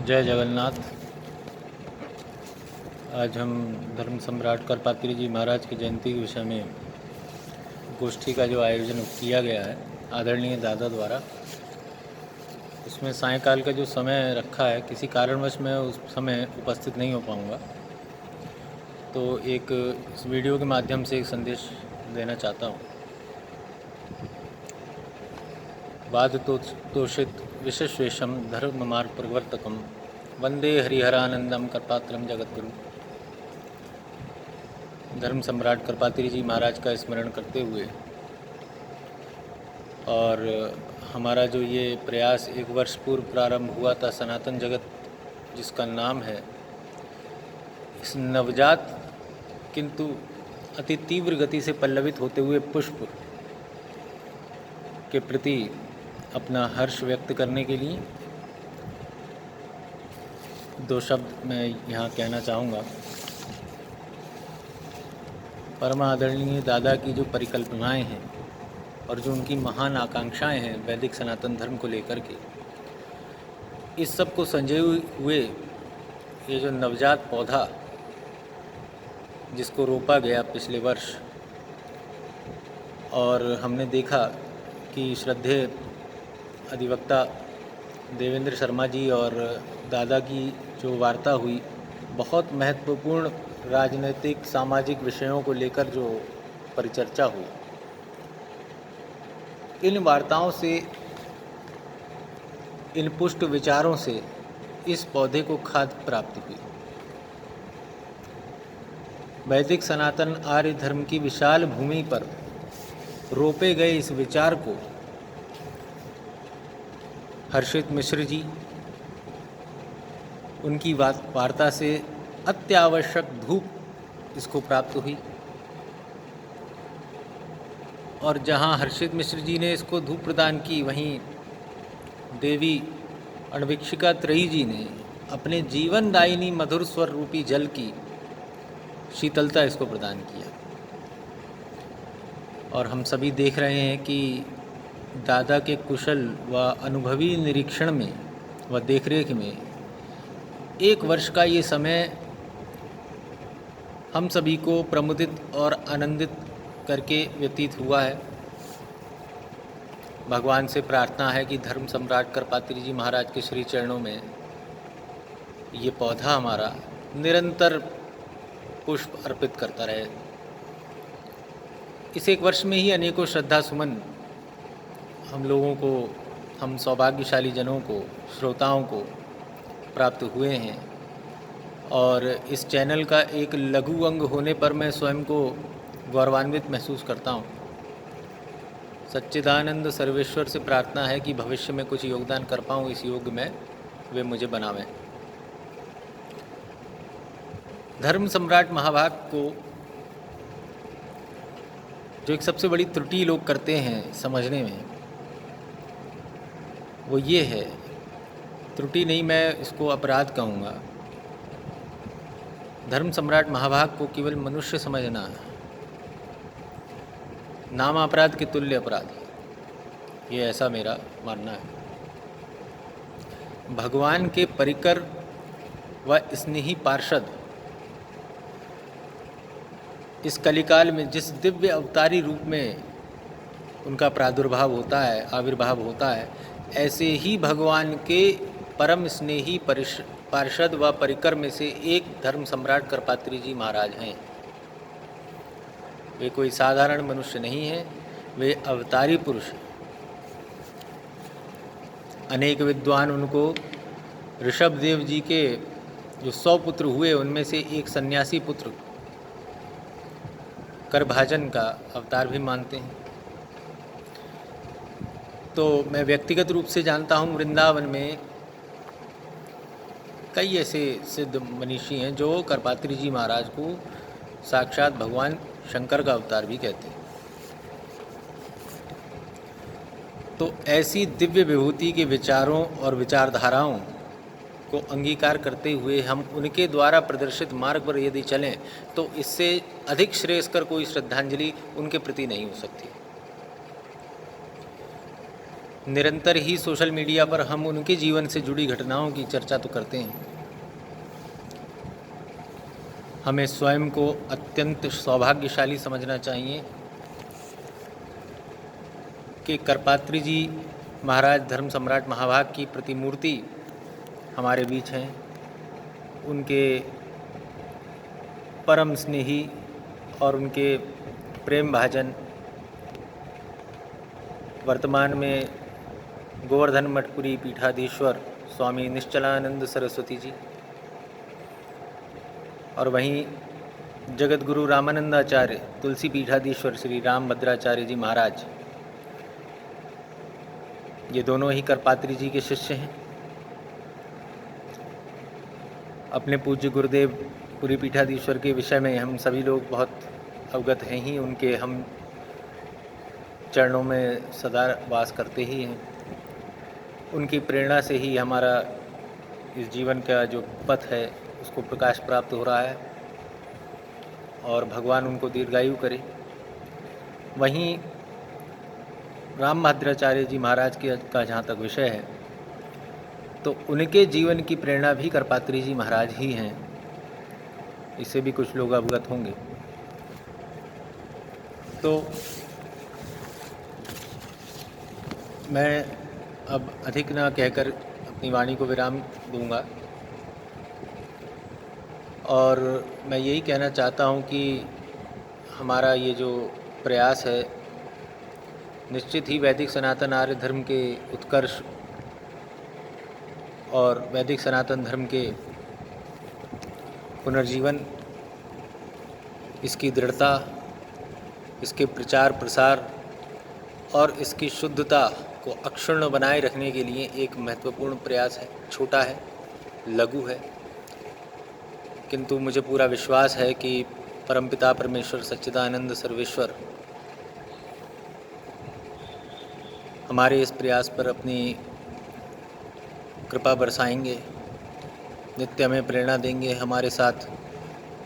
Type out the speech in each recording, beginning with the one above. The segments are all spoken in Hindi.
जय जगन्नाथ। आज हम धर्म सम्राट करपात्री जी महाराज की जयंती के विषय में गोष्ठी का जो आयोजन किया गया है आदरणीय दादा द्वारा, उसमें सायंकाल का जो समय रखा है, किसी कारणवश मैं उस समय उपस्थित नहीं हो पाऊँगा, तो एक इस वीडियो के माध्यम से एक संदेश देना चाहता हूँ। वाद तोषित विशेषवेशम धर्म मार्ग प्रवर्तकम वंदे हरिहरानंदम करपात्रम जगतगुरु। धर्म सम्राट करपात्री जी महाराज का स्मरण करते हुए और हमारा जो ये प्रयास एक वर्ष पूर्व प्रारंभ हुआ था, सनातन जगत जिसका नाम है, इस नवजात किंतु अति तीव्र गति से पल्लवित होते हुए पुष्प के प्रति अपना हर्ष व्यक्त करने के लिए दो शब्द मैं यहाँ कहना चाहूँगा। परम आदरणीय दादा की जो परिकल्पनाएं हैं और जो उनकी महान आकांक्षाएं हैं वैदिक सनातन धर्म को लेकर के, इस सब को संजोए हुए ये जो नवजात पौधा जिसको रोपा गया पिछले वर्ष, और हमने देखा कि श्रद्धेय अधिवक्ता देवेंद्र शर्मा जी और दादा की जो वार्ता हुई, बहुत महत्वपूर्ण राजनीतिक सामाजिक विषयों को लेकर जो परिचर्चा हुई, इन वार्ताओं से, इन पुष्ट विचारों से इस पौधे को खाद्य प्राप्ति हुई। वैदिक सनातन आर्य धर्म की विशाल भूमि पर रोपे गए इस विचार को हर्षित मिश्र जी, उनकी वार्ता से अत्यावश्यक धूप इसको प्राप्त हुई, और जहां हर्षित मिश्र जी ने इसको धूप प्रदान की, वहीं देवी अणविक्षिका त्रयी जी ने अपने जीवनदायिनी मधुर स्वर रूपी जल की शीतलता इसको प्रदान किया। और हम सभी देख रहे हैं कि दादा के कुशल व अनुभवी निरीक्षण में व देखरेख में एक वर्ष का ये समय हम सभी को प्रमुदित और आनंदित करके व्यतीत हुआ है। भगवान से प्रार्थना है कि धर्म सम्राट करपात्री जी महाराज के श्री चरणों में ये पौधा हमारा निरंतर पुष्प अर्पित करता रहे। इस एक वर्ष में ही अनेकों श्रद्धा सुमन हम लोगों को, हम सौभाग्यशाली जनों को, श्रोताओं को प्राप्त हुए हैं, और इस चैनल का एक लघु अंग होने पर मैं स्वयं को गौरवान्वित महसूस करता हूँ। सच्चिदानंद सर्वेश्वर से प्रार्थना है कि भविष्य में कुछ योगदान कर पाऊँ इस योग में, वे मुझे बनावें। धर्म सम्राट महाभाग को जो एक सबसे बड़ी त्रुटि लोग करते हैं समझने में, वो ये है, त्रुटि नहीं, मैं इसको अपराध कहूँगा। धर्म सम्राट महाभाग को केवल मनुष्य समझना नाम अपराध के तुल्य अपराध है, ये ऐसा मेरा मानना है। भगवान के परिकर व स्नेही पार्षद इस कलिकाल में जिस दिव्य अवतारी रूप में उनका प्रादुर्भाव होता है, आविर्भाव होता है, ऐसे ही भगवान के परम स्नेही पार्षद व परिकर में से एक धर्म सम्राट करपात्री जी महाराज हैं। वे कोई साधारण मनुष्य नहीं हैं, वे अवतारी पुरुष हैं। अनेक विद्वान उनको ऋषभदेव जी के जो 100 पुत्र हुए, उनमें से एक सन्यासी पुत्र करभाजन का अवतार भी मानते हैं। तो मैं व्यक्तिगत रूप से जानता हूँ, वृंदावन में कई ऐसे सिद्ध मनीषी हैं जो करपात्री जी महाराज को साक्षात भगवान शंकर का अवतार भी कहते हैं। तो ऐसी दिव्य विभूति के विचारों और विचारधाराओं को अंगीकार करते हुए हम उनके द्वारा प्रदर्शित मार्ग पर यदि चलें, तो इससे अधिक श्रेयस्कर कोई श्रद्धांजलि उनके प्रति नहीं हो सकती। निरंतर ही सोशल मीडिया पर हम उनके जीवन से जुड़ी घटनाओं की चर्चा तो करते हैं। हमें स्वयं को अत्यंत सौभाग्यशाली समझना चाहिए कि करपात्री जी महाराज धर्म सम्राट महाभाग की प्रतिमूर्ति हमारे बीच हैं। उनके परम स्नेही और उनके प्रेम भाजन वर्तमान में गोवर्धन मठपुरी पीठाधीश्वर स्वामी निश्चलानंद सरस्वती जी और वहीं जगत गुरु रामानंदाचार्य तुलसी पीठाधीश्वर श्री राम भद्राचार्य जी महाराज, ये दोनों ही करपात्री जी के शिष्य हैं। अपने पूज्य गुरुदेव पुरी पीठाधीश्वर के विषय में हम सभी लोग बहुत अवगत हैं ही, उनके हम चरणों में सदा वास करते ही हैं। उनकी प्रेरणा से ही हमारा इस जीवन का जो पथ है उसको प्रकाश प्राप्त हो रहा है और भगवान उनको दीर्घायु करे। वहीं राम भद्राचार्य जी महाराज का जहाँ तक विषय है तो उनके जीवन की प्रेरणा भी करपात्री जी महाराज ही हैं, इससे भी कुछ लोग अवगत होंगे। तो मैं अब अधिक ना कहकर अपनी वाणी को विराम दूंगा और मैं यही कहना चाहता हूं कि हमारा ये जो प्रयास है निश्चित ही वैदिक सनातन आर्य धर्म के उत्कर्ष और वैदिक सनातन धर्म के पुनर्जीवन, इसकी दृढ़ता, इसके प्रचार प्रसार और इसकी शुद्धता को अक्षुण्ण बनाए रखने के लिए एक महत्वपूर्ण प्रयास है। छोटा है, लघु है, किंतु मुझे पूरा विश्वास है कि परमपिता परमेश्वर सच्चिदानंद सर्वेश्वर हमारे इस प्रयास पर अपनी कृपा बरसाएंगे, नित्य हमें प्रेरणा देंगे। हमारे साथ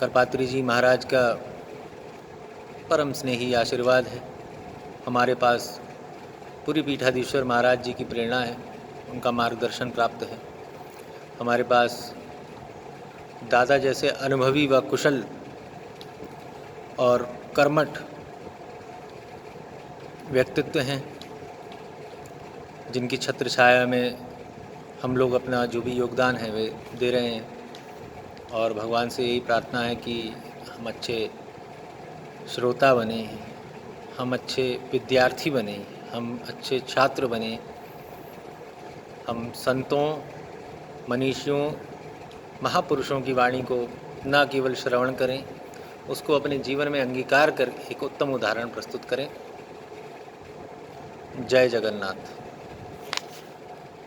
करपात्री जी महाराज का परम स्नेही आशीर्वाद है। हमारे पास पुरी पीठाधीश्वर महाराज जी की प्रेरणा है, उनका मार्गदर्शन प्राप्त है। हमारे पास दादा जैसे अनुभवी व कुशल और कर्मठ व्यक्तित्व हैं, जिनकी छत्र छाया में हम लोग अपना जो भी योगदान है वे दे रहे हैं। और भगवान से यही प्रार्थना है कि हम अच्छे श्रोता बने, हम अच्छे विद्यार्थी बने, हम अच्छे छात्र बने, हम संतों, मनीषियों, महापुरुषों की वाणी को न केवल श्रवण करें, उसको अपने जीवन में अंगीकार कर एक उत्तम उदाहरण प्रस्तुत करें। जय जगन्नाथ।